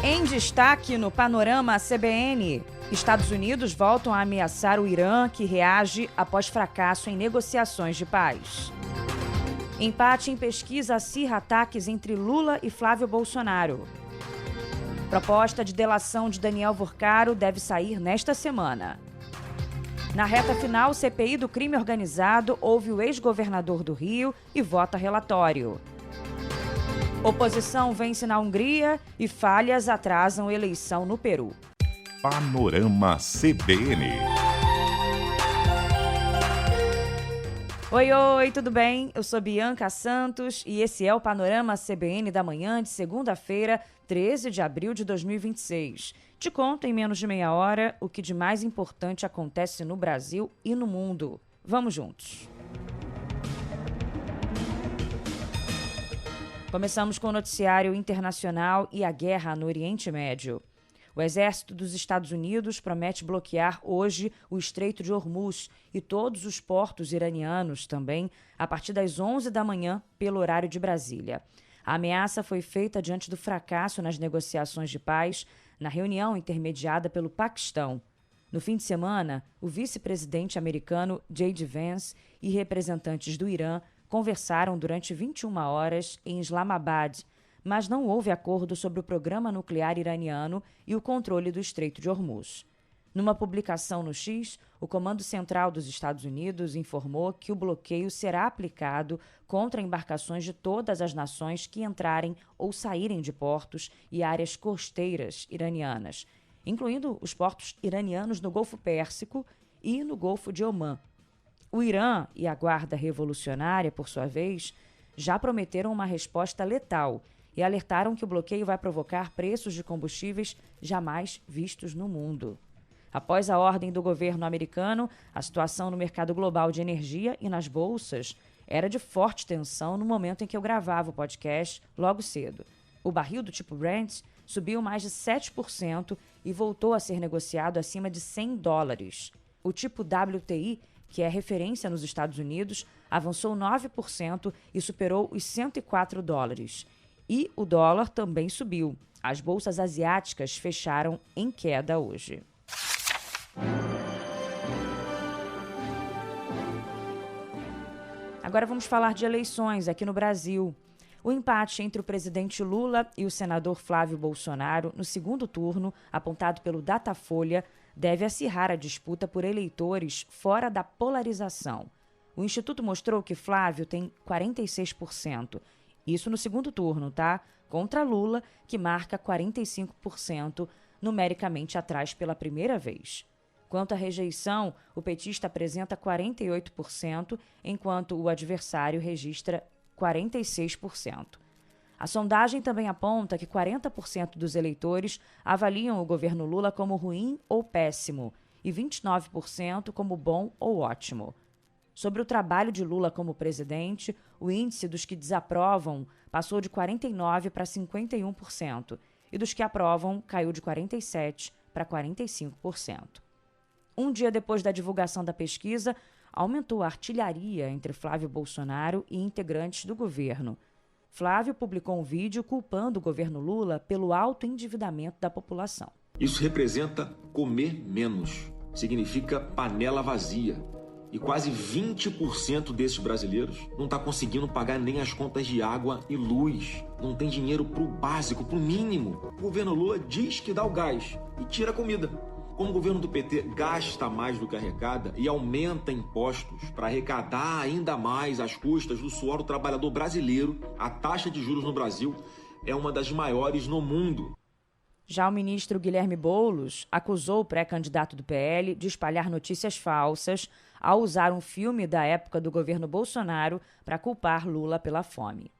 Em destaque no Panorama CBN, Estados Unidos voltam a ameaçar o Irã, que reage após fracasso em negociações de paz. Empate em pesquisa acirra ataques entre Lula e Flávio Bolsonaro. Proposta de delação de Daniel Vorcaro deve sair nesta semana. Na reta final, CPI do crime organizado ouve o ex-governador do Rio e vota relatório. Oposição vence na Hungria e falhas atrasam eleição no Peru. Panorama CBN. Oi, tudo bem? Eu sou Bianca Santos e esse é o Panorama CBN da manhã de segunda-feira, 13 de abril de 2026. Te conto em menos de meia hora o que de mais importante acontece no Brasil e no mundo. Vamos juntos. Começamos com o noticiário internacional e a guerra no Oriente Médio. O exército dos Estados Unidos promete bloquear hoje o Estreito de Hormuz e todos os portos iranianos também, a partir das 11 da manhã, pelo horário de Brasília. A ameaça foi feita diante do fracasso nas negociações de paz na reunião intermediada pelo Paquistão. No fim de semana, o vice-presidente americano J.D. Vance e representantes do Irã conversaram durante 21 horas em Islamabad, mas não houve acordo sobre o programa nuclear iraniano e o controle do Estreito de Hormuz. Numa publicação no X, o Comando Central dos Estados Unidos informou que o bloqueio será aplicado contra embarcações de todas as nações que entrarem ou saírem de portos e áreas costeiras iranianas, incluindo os portos iranianos no Golfo Pérsico e no Golfo de Omã. O Irã e a Guarda Revolucionária, por sua vez, já prometeram uma resposta letal e alertaram que o bloqueio vai provocar preços de combustíveis jamais vistos no mundo. Após a ordem do governo americano, a situação no mercado global de energia e nas bolsas era de forte tensão no momento em que eu gravava o podcast logo cedo. O barril do tipo Brent subiu mais de 7% e voltou a ser negociado acima de $100. O tipo WTI, que é referência nos Estados Unidos, avançou 9% e superou os $104. E o dólar também subiu. As bolsas asiáticas fecharam em queda hoje. Agora vamos falar de eleições aqui no Brasil. O empate entre o presidente Lula e o senador Flávio Bolsonaro no segundo turno, apontado pelo Datafolha, deve acirrar a disputa por eleitores fora da polarização. O Instituto mostrou que Flávio tem 46%. Isso no segundo turno, tá? Contra Lula, que marca 45%, numericamente atrás pela primeira vez. Quanto à rejeição, o petista apresenta 48%, enquanto o adversário registra 46%. A sondagem também aponta que 40% dos eleitores avaliam o governo Lula como ruim ou péssimo e 29% como bom ou ótimo. Sobre o trabalho de Lula como presidente, o índice dos que desaprovam passou de 49% para 51% e dos que aprovam caiu de 47% para 45%. Um dia depois da divulgação da pesquisa, aumentou a artilharia entre Flávio Bolsonaro e integrantes do governo. Flávio publicou um vídeo culpando o governo Lula pelo alto endividamento da população. Isso representa comer menos, significa panela vazia. E quase 20% desses brasileiros não está conseguindo pagar nem as contas de água e luz. Não tem dinheiro para o básico, para o mínimo. O governo Lula diz que dá o gás e tira a comida. Como o governo do PT gasta mais do que arrecada e aumenta impostos para arrecadar ainda mais às custas do suor do trabalhador brasileiro, a taxa de juros no Brasil é uma das maiores no mundo. Já o ministro Guilherme Boulos acusou o pré-candidato do PL de espalhar notícias falsas ao usar um filme da época do governo Bolsonaro para culpar Lula pela fome.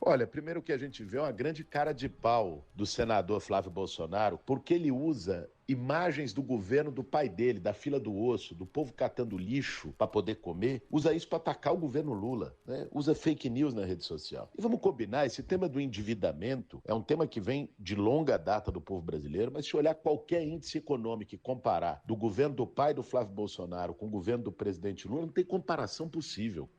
Olha, primeiro que a gente vê é uma grande cara de pau do senador Flávio Bolsonaro, porque ele usa imagens do governo do pai dele, da fila do osso, do povo catando lixo para poder comer, usa isso para atacar o governo Lula, né? Usa fake news na rede social. E vamos combinar, esse tema do endividamento é um tema que vem de longa data do povo brasileiro, mas se olhar qualquer índice econômico e comparar do governo do pai do Flávio Bolsonaro com o governo do presidente Lula, não tem comparação possível.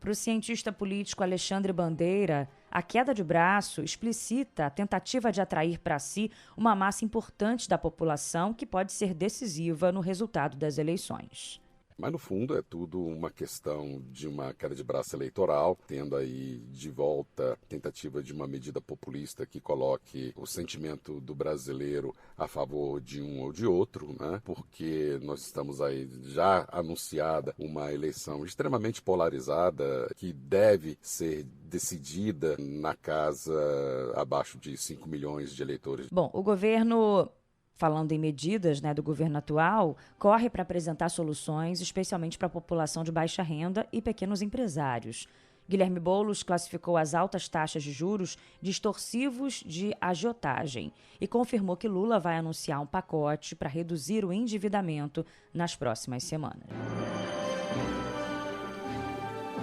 Para o cientista político Alexandre Bandeira, a queda de braço explicita a tentativa de atrair para si uma massa importante da população que pode ser decisiva no resultado das eleições. Mas, no fundo, é tudo uma questão de uma queda de braço eleitoral, tendo aí de volta a tentativa de uma medida populista que coloque o sentimento do brasileiro a favor de um ou de outro, né? Porque nós estamos aí já anunciada uma eleição extremamente polarizada que deve ser decidida na casa abaixo de 5 milhões de eleitores. Bom, o governo... Falando em medidas, do governo atual, corre para apresentar soluções, especialmente para a população de baixa renda e pequenos empresários. Guilherme Boulos classificou as altas taxas de juros distorsivos de agiotagem e confirmou que Lula vai anunciar um pacote para reduzir o endividamento nas próximas semanas.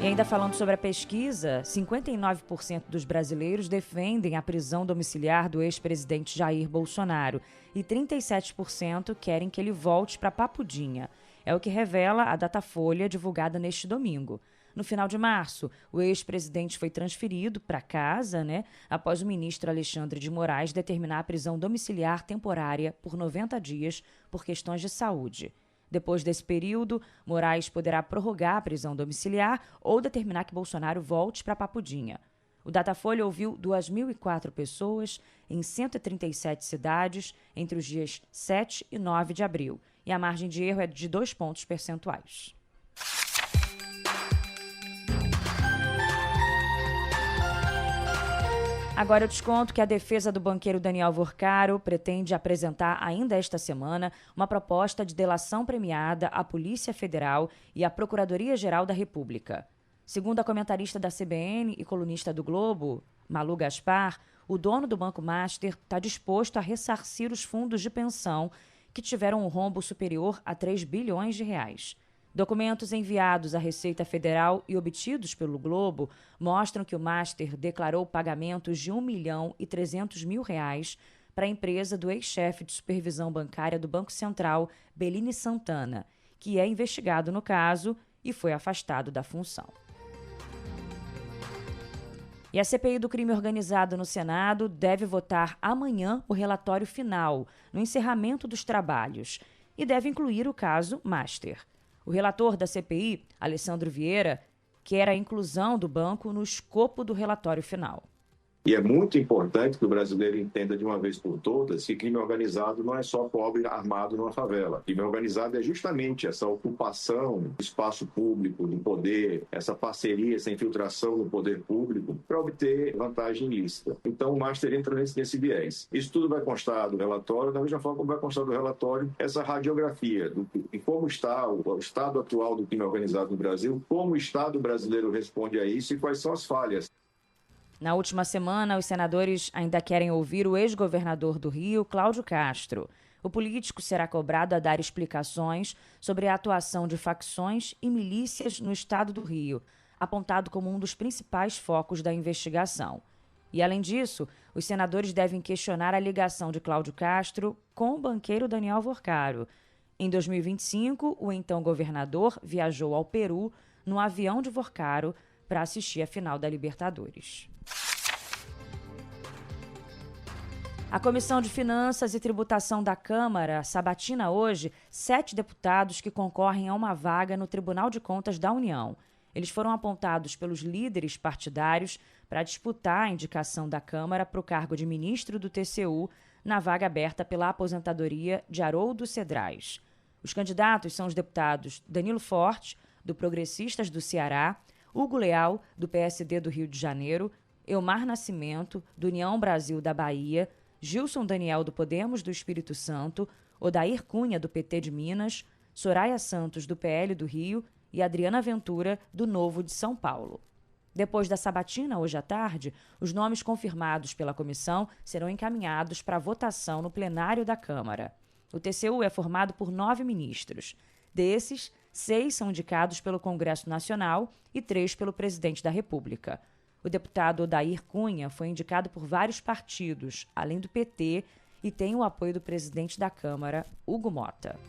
E ainda falando sobre a pesquisa, 59% dos brasileiros defendem a prisão domiciliar do ex-presidente Jair Bolsonaro e 37% querem que ele volte para Papudinha. É o que revela a Datafolha divulgada neste domingo. No final de março, o ex-presidente foi transferido para casa, após o ministro Alexandre de Moraes determinar a prisão domiciliar temporária por 90 dias por questões de saúde. Depois desse período, Moraes poderá prorrogar a prisão domiciliar ou determinar que Bolsonaro volte para Papudinha. O Datafolha ouviu 2.004 pessoas em 137 cidades entre os dias 7 e 9 de abril, e a margem de erro é de 2 pontos percentuais. Agora eu te conto que a defesa do banqueiro Daniel Vorcaro pretende apresentar ainda esta semana uma proposta de delação premiada à Polícia Federal e à Procuradoria-Geral da República. Segundo a comentarista da CBN e colunista do Globo, Malu Gaspar, o dono do Banco Master está disposto a ressarcir os fundos de pensão que tiveram um rombo superior a 3 bilhões de reais. Documentos enviados à Receita Federal e obtidos pelo Globo mostram que o Master declarou pagamentos de R$ 1.300.000 para a empresa do ex-chefe de supervisão bancária do Banco Central, Bellini Santana, que é investigado no caso e foi afastado da função. E a CPI do crime organizado no Senado deve votar amanhã o relatório final, no encerramento dos trabalhos, e deve incluir o caso Master. O relator da CPI, Alessandro Vieira, quer a inclusão do banco no escopo do relatório final. E é muito importante que o brasileiro entenda de uma vez por todas que crime organizado não é só pobre armado numa favela. Crime organizado é justamente essa ocupação do espaço público, do poder, essa parceria, essa infiltração no poder público para obter vantagem ilícita. Então o Master entra nesse viés. Isso tudo vai constar do relatório, da mesma forma como vai constar do relatório essa radiografia de como está o estado atual do crime organizado no Brasil, como o Estado brasileiro responde a isso e quais são as falhas. Na última semana, os senadores ainda querem ouvir o ex-governador do Rio, Cláudio Castro. O político será cobrado a dar explicações sobre a atuação de facções e milícias no estado do Rio, apontado como um dos principais focos da investigação. E, além disso, os senadores devem questionar a ligação de Cláudio Castro com o banqueiro Daniel Vorcaro. Em 2025, o então governador viajou ao Peru no avião de Vorcaro para assistir a final da Libertadores. A Comissão de Finanças e Tributação da Câmara sabatina hoje 7 deputados que concorrem a uma vaga no Tribunal de Contas da União. Eles foram apontados pelos líderes partidários para disputar a indicação da Câmara para o cargo de ministro do TCU na vaga aberta pela aposentadoria de Haroldo Cedrais. Os candidatos são os deputados Danilo Forte, do Progressistas do Ceará, Hugo Leal, do PSD do Rio de Janeiro, Elmar Nascimento, do União Brasil da Bahia, Gilson Daniel, do Podemos do Espírito Santo, Odair Cunha, do PT de Minas, Soraya Santos, do PL do Rio e Adriana Ventura, do Novo de São Paulo. Depois da sabatina, hoje à tarde, os nomes confirmados pela comissão serão encaminhados para votação no plenário da Câmara. O TCU é formado por 9 ministros. Desses, 6 são indicados pelo Congresso Nacional e 3 pelo presidente da República. O deputado Odair Cunha foi indicado por vários partidos, além do PT, e tem o apoio do presidente da Câmara, Hugo Mota.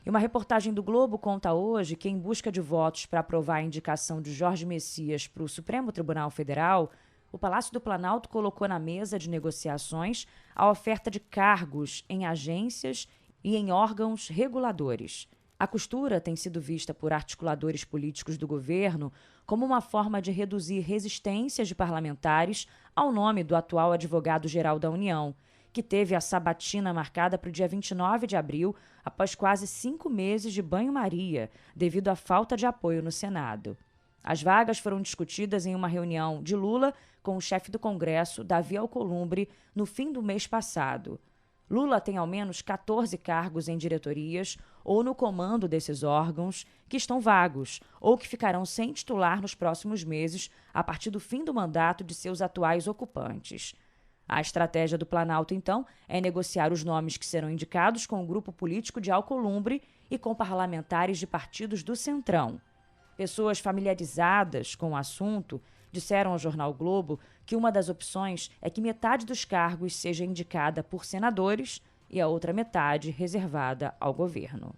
E uma reportagem do Globo conta hoje que, em busca de votos para aprovar a indicação de Jorge Messias para o Supremo Tribunal Federal, o Palácio do Planalto colocou na mesa de negociações a oferta de cargos em agências e em órgãos reguladores. A costura tem sido vista por articuladores políticos do governo como uma forma de reduzir resistências de parlamentares ao nome do atual advogado-geral da União, que teve a sabatina marcada para o dia 29 de abril, após quase 5 meses de banho-maria, devido à falta de apoio no Senado. As vagas foram discutidas em uma reunião de Lula com o chefe do Congresso, Davi Alcolumbre, no fim do mês passado. Lula tem ao menos 14 cargos em diretorias ou no comando desses órgãos que estão vagos ou que ficarão sem titular nos próximos meses, a partir do fim do mandato de seus atuais ocupantes. A estratégia do Planalto, então, é negociar os nomes que serão indicados com o grupo político de Alcolumbre e com parlamentares de partidos do Centrão. Pessoas familiarizadas com o assunto disseram ao jornal Globo que uma das opções é que metade dos cargos seja indicada por senadores e a outra metade reservada ao governo.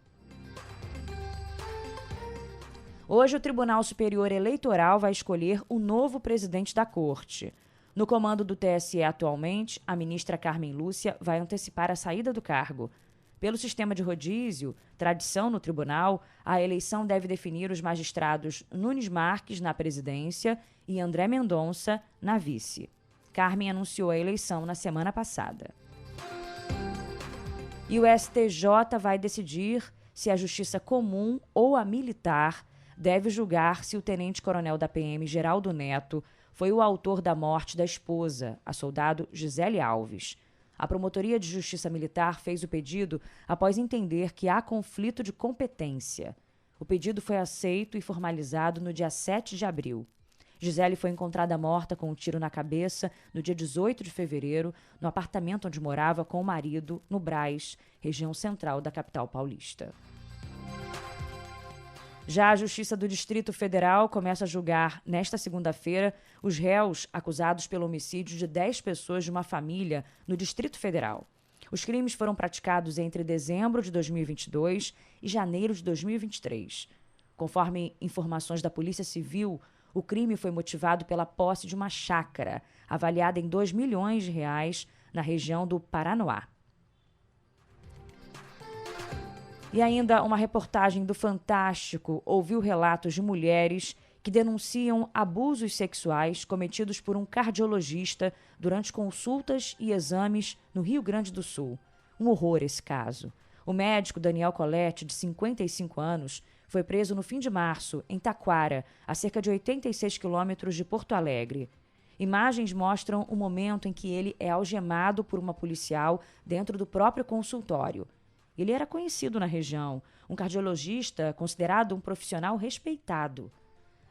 Hoje, o Tribunal Superior Eleitoral vai escolher o novo presidente da Corte. No comando do TSE atualmente, a ministra Carmen Lúcia vai antecipar a saída do cargo. Pelo sistema de rodízio, tradição no tribunal, a eleição deve definir os magistrados Nunes Marques na presidência e André Mendonça na vice. Carmen anunciou a eleição na semana passada. E o STJ vai decidir se a Justiça Comum ou a Militar deve julgar se o tenente-coronel da PM, Geraldo Neto, foi o autor da morte da esposa, a soldado Gisele Alves. A Promotoria de Justiça Militar fez o pedido após entender que há conflito de competência. O pedido foi aceito e formalizado no dia 7 de abril. Gisele foi encontrada morta com um tiro na cabeça no dia 18 de fevereiro, no apartamento onde morava com o marido, no Brás, região central da capital paulista. Já a Justiça do Distrito Federal começa a julgar, nesta segunda-feira, os réus acusados pelo homicídio de 10 pessoas de uma família no Distrito Federal. Os crimes foram praticados entre dezembro de 2022 e janeiro de 2023. Conforme informações da Polícia Civil, o crime foi motivado pela posse de uma chácara, avaliada em R$2 milhões, na região do Paranoá. E ainda uma reportagem do Fantástico ouviu relatos de mulheres que denunciam abusos sexuais cometidos por um cardiologista durante consultas e exames no Rio Grande do Sul. Um horror esse caso. O médico Daniel Colette, de 55 anos, foi preso no fim de março, em Taquara, a cerca de 86 quilômetros de Porto Alegre. Imagens mostram o momento em que ele é algemado por uma policial dentro do próprio consultório. Ele era conhecido na região, um cardiologista considerado um profissional respeitado.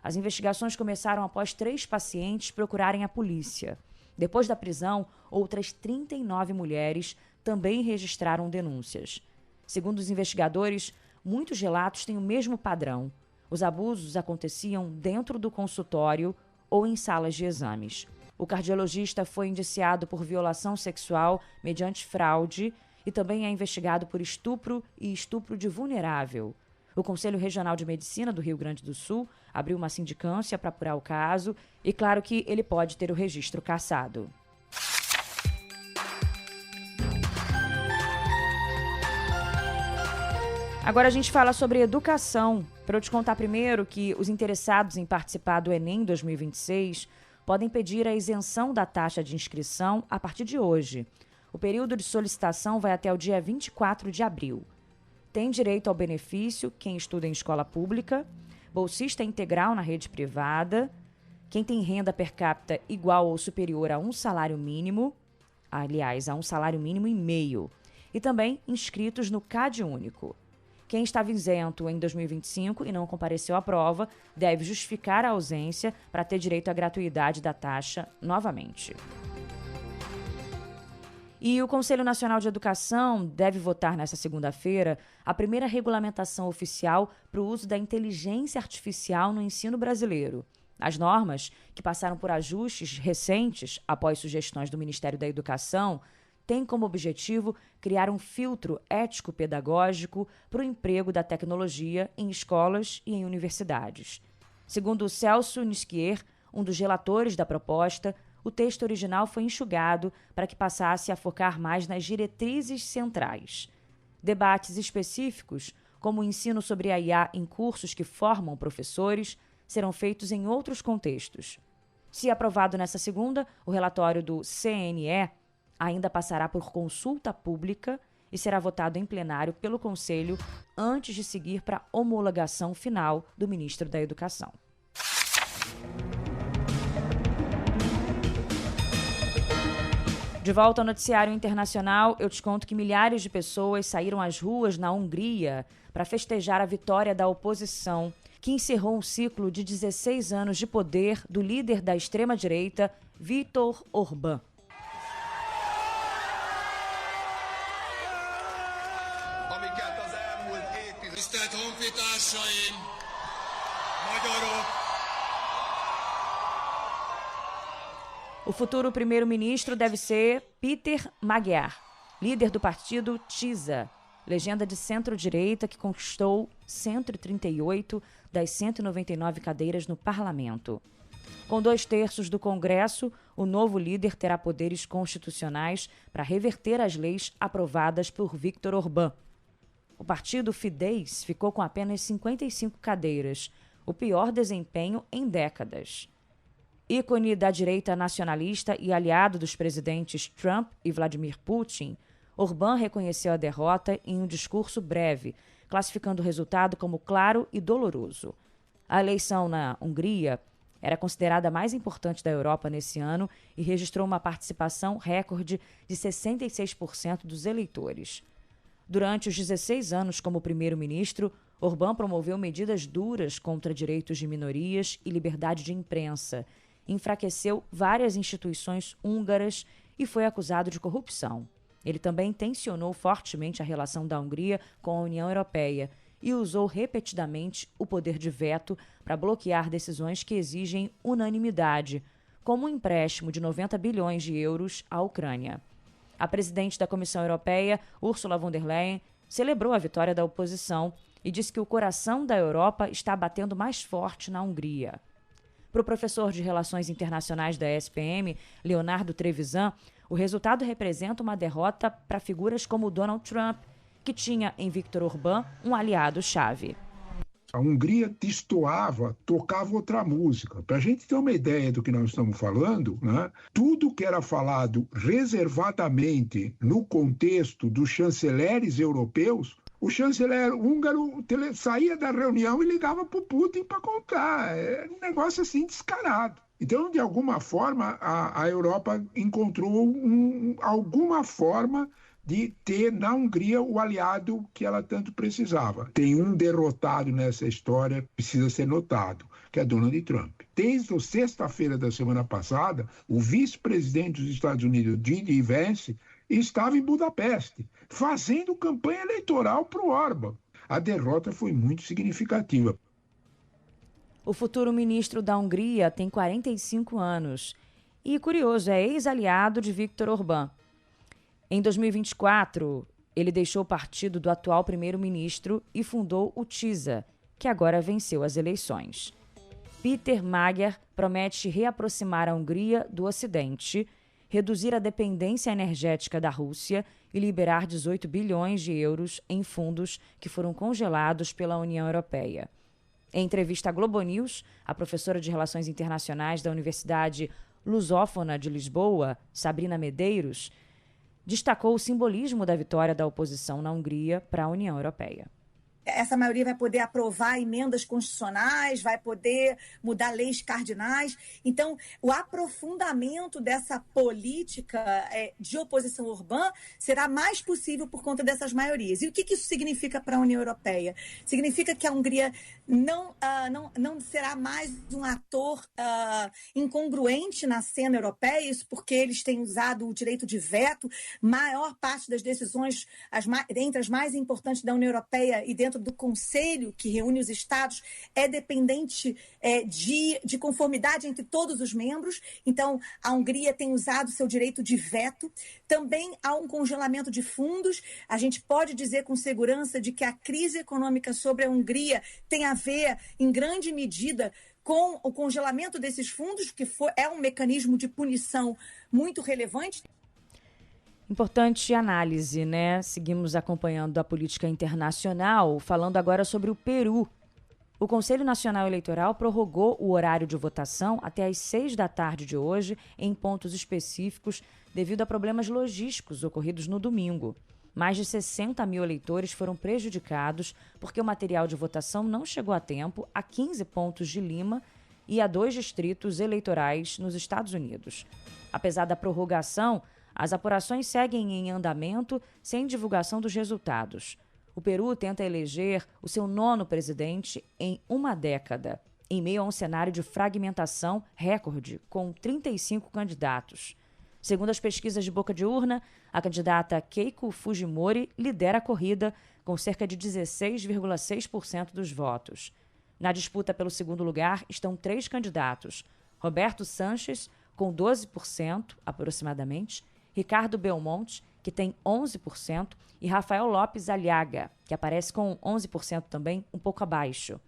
As investigações começaram após 3 pacientes procurarem a polícia. Depois da prisão, outras 39 mulheres também registraram denúncias. Segundo os investigadores, muitos relatos têm o mesmo padrão. Os abusos aconteciam dentro do consultório ou em salas de exames. O cardiologista foi indiciado por violação sexual mediante fraude e também é investigado por estupro e estupro de vulnerável. O Conselho Regional de Medicina do Rio Grande do Sul abriu uma sindicância para apurar o caso e, claro, que ele pode ter o registro cassado. Agora a gente fala sobre educação. Para eu te contar primeiro que os interessados em participar do Enem 2026 podem pedir a isenção da taxa de inscrição a partir de hoje. O período de solicitação vai até o dia 24 de abril. Tem direito ao benefício quem estuda em escola pública, bolsista integral na rede privada, quem tem renda per capita igual ou superior a um salário mínimo, aliás, a um salário mínimo e meio, e também inscritos no CadÚnico. Quem estava isento em 2025 e não compareceu à prova deve justificar a ausência para ter direito à gratuidade da taxa novamente. E o Conselho Nacional de Educação deve votar nesta segunda-feira a primeira regulamentação oficial para o uso da inteligência artificial no ensino brasileiro. As normas, que passaram por ajustes recentes após sugestões do Ministério da Educação, tem como objetivo criar um filtro ético-pedagógico para o emprego da tecnologia em escolas e em universidades. Segundo Celso Nisquier, um dos relatores da proposta, o texto original foi enxugado para que passasse a focar mais nas diretrizes centrais. Debates específicos, como o ensino sobre a IA em cursos que formam professores, serão feitos em outros contextos. Se aprovado nessa segunda, o relatório do CNE ainda passará por consulta pública e será votado em plenário pelo Conselho antes de seguir para a homologação final do ministro da Educação. De volta ao noticiário internacional, eu te conto que milhares de pessoas saíram às ruas na Hungria para festejar a vitória da oposição, que encerrou um ciclo de 16 anos de poder do líder da extrema-direita, Viktor Orbán. O futuro primeiro-ministro deve ser Péter Magyar, líder do partido TISA, legenda de centro-direita que conquistou 138 das 199 cadeiras no parlamento. Com 2/3 do Congresso, o novo líder terá poderes constitucionais para reverter as leis aprovadas por Viktor Orbán. O partido Fidesz ficou com apenas 55 cadeiras, o pior desempenho em décadas. Ícone da direita nacionalista e aliado dos presidentes Trump e Vladimir Putin, Orbán reconheceu a derrota em um discurso breve, classificando o resultado como claro e doloroso. A eleição na Hungria era considerada a mais importante da Europa nesse ano e registrou uma participação recorde de 66% dos eleitores. Durante os 16 anos como primeiro-ministro, Orbán promoveu medidas duras contra direitos de minorias e liberdade de imprensa, enfraqueceu várias instituições húngaras e foi acusado de corrupção. Ele também tensionou fortemente a relação da Hungria com a União Europeia e usou repetidamente o poder de veto para bloquear decisões que exigem unanimidade, como o empréstimo de 90 bilhões de euros à Ucrânia. A presidente da Comissão Europeia, Ursula von der Leyen, celebrou a vitória da oposição e disse que o coração da Europa está batendo mais forte na Hungria. Para o professor de Relações Internacionais da SPM, Leonardo Trevisan, o resultado representa uma derrota para figuras como Donald Trump, que tinha em Viktor Orbán um aliado-chave. A Hungria destoava, tocava outra música. Para a gente ter uma ideia do que nós estamos falando, né? Tudo que era falado reservadamente no contexto dos chanceleres europeus, o chanceler húngaro saía da reunião e ligava para o Putin para contar. É um negócio assim descarado. Então, de alguma forma, a Europa encontrou alguma forma de ter na Hungria o aliado que ela tanto precisava. Tem um derrotado nessa história, precisa ser notado, que é Donald Trump. Desde a sexta-feira da semana passada, o vice-presidente dos Estados Unidos, J.D. Vance, estava em Budapeste, fazendo campanha eleitoral para o Orbán. A derrota foi muito significativa. O futuro ministro da Hungria tem 45 anos e, curioso, é ex-aliado de Viktor Orbán. Em 2024, ele deixou o partido do atual primeiro-ministro e fundou o TISA, que agora venceu as eleições. Péter Magyar promete reaproximar a Hungria do Ocidente, reduzir a dependência energética da Rússia e liberar 18 bilhões de euros em fundos que foram congelados pela União Europeia. Em entrevista à Globo News, a professora de Relações Internacionais da Universidade Lusófona de Lisboa, Sabrina Medeiros, destacou o simbolismo da vitória da oposição na Hungria para a União Europeia. Essa maioria vai poder aprovar emendas constitucionais, vai poder mudar leis cardinais. Então, o aprofundamento dessa política de oposição urbana será mais possível por conta dessas maiorias. E o que isso significa para a União Europeia? Significa que a Hungria não será mais um ator incongruente na cena europeia, isso porque eles têm usado o direito de veto. Maior parte das decisões, entre as mais importantes da União Europeia e dentro dentro do conselho que reúne os estados é dependente de conformidade entre todos os membros. Então, a Hungria tem usado seu direito de veto. Também há um congelamento de fundos. A gente pode dizer com segurança de que a crise econômica sobre a Hungria tem a ver, em grande medida, com o congelamento desses fundos, que é um mecanismo de punição muito relevante. Importante análise, né? Seguimos acompanhando a política internacional, falando agora sobre o Peru. O Conselho Nacional Eleitoral prorrogou o horário de votação até às 6 da tarde de hoje, em pontos específicos, devido a problemas logísticos ocorridos no domingo. Mais de 60 mil eleitores foram prejudicados porque o material de votação não chegou a tempo a 15 pontos de Lima e a 2 distritos eleitorais nos Estados Unidos. Apesar da prorrogação, as apurações seguem em andamento sem divulgação dos resultados. O Peru tenta eleger o seu 9º presidente em uma década, em meio a um cenário de fragmentação recorde, com 35 candidatos. Segundo as pesquisas de boca de urna, a candidata Keiko Fujimori lidera a corrida com cerca de 16,6% dos votos. Na disputa pelo segundo lugar estão 3 candidatos: Roberto Sanches, com 12% aproximadamente, Ricardo Belmonte, que tem 11%, e Rafael Lopes Aliaga, que aparece com 11% também, um pouco abaixo.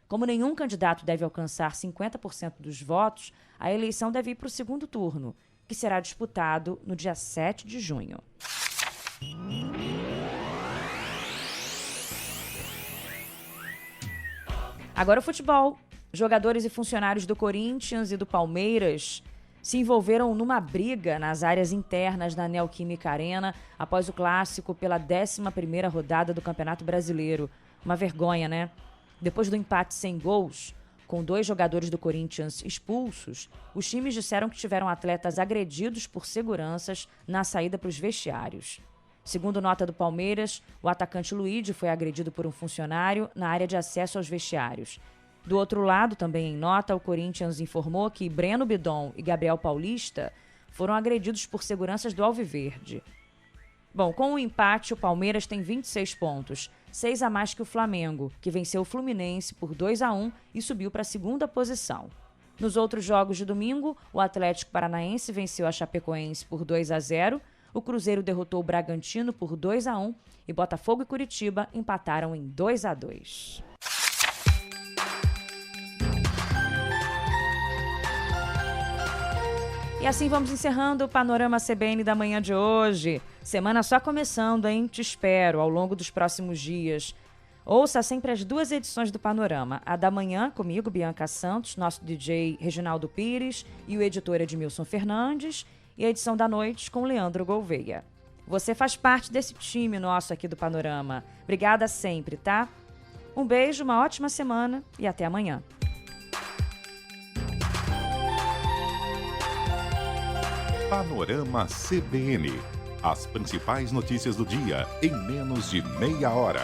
Como nenhum candidato deve alcançar 50% dos votos, a eleição deve ir para o segundo turno, que será disputado no dia 7 de junho. Agora o futebol. Jogadores e funcionários do Corinthians e do Palmeiras se envolveram numa briga nas áreas internas da Neoquímica Arena após o clássico pela 11ª rodada do Campeonato Brasileiro. Uma vergonha, né? Depois do empate sem gols, com 2 jogadores do Corinthians expulsos, os times disseram que tiveram atletas agredidos por seguranças na saída para os vestiários. Segundo nota do Palmeiras, o atacante Luigi foi agredido por um funcionário na área de acesso aos vestiários. Do outro lado, também em nota, o Corinthians informou que Breno Bidon e Gabriel Paulista foram agredidos por seguranças do Alviverde. Bom, com o empate, o Palmeiras tem 26 pontos, 6 a mais que o Flamengo, que venceu o Fluminense por 2-1 e subiu para a 2ª posição. Nos outros jogos de domingo, o Atlético Paranaense venceu a Chapecoense por 2-0, o Cruzeiro derrotou o Bragantino por 2-1 e Botafogo e Curitiba empataram em 2-2. E assim vamos encerrando o Panorama CBN da manhã de hoje. Semana só começando, hein? Te espero ao longo dos próximos dias. Ouça sempre as 2 edições do Panorama. A da manhã, comigo, Bianca Santos, nosso DJ Reginaldo Pires e o editor Edmilson Fernandes. E a edição da noite com Leandro Gouveia. Você faz parte desse time nosso aqui do Panorama. Obrigada sempre, tá? Um beijo, uma ótima semana e até amanhã. Panorama CBN. As principais notícias do dia em menos de meia hora.